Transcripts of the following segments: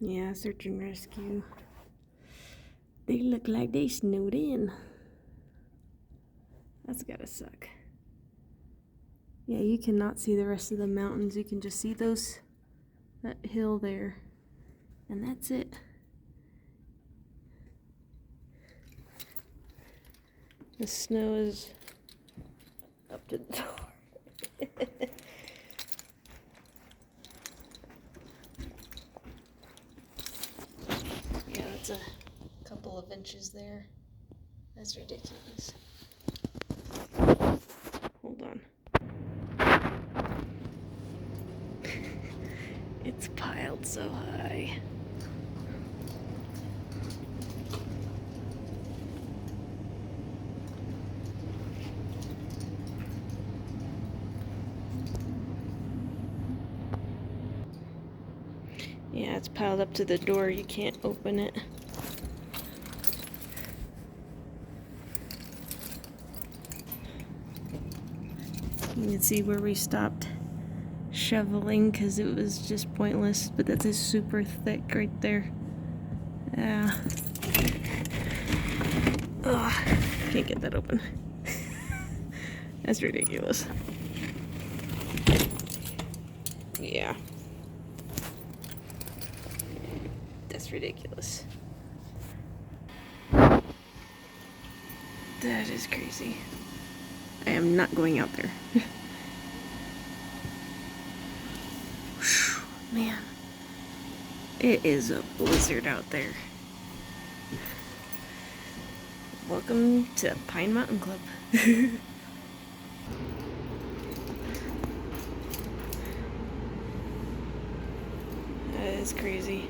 Yeah, search and rescue. They look like they snowed in. That's gotta suck. Yeah, you cannot see the rest of the mountains. You can just see that hill there. And that's it. The snow is up to the door. Yeah, that's a couple of inches there. That's ridiculous. Hold on. It's piled so high. Yeah, it's piled up to the door. You can't open it. You can see where we stopped shoveling because it was just pointless, but that's a super thick right there. Yeah. Ugh, can't get that open. That's ridiculous. Yeah. That's ridiculous. That is crazy. I am not going out there. Man, it is a blizzard out there. Welcome to Pine Mountain Club. That is crazy.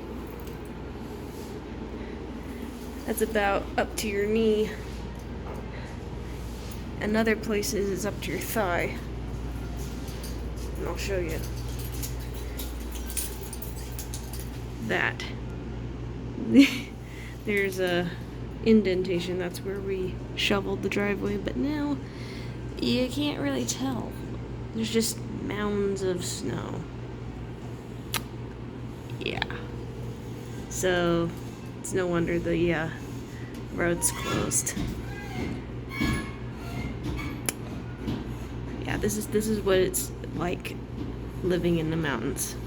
That's about up to your knee. And other places is up to your thigh. And I'll show you. That. There's a indentation. That's where we shoveled the driveway, but now you can't really tell. There's just mounds of snow. Yeah. So it's no wonder the road's closed. Yeah, this is what it's like living in the mountains.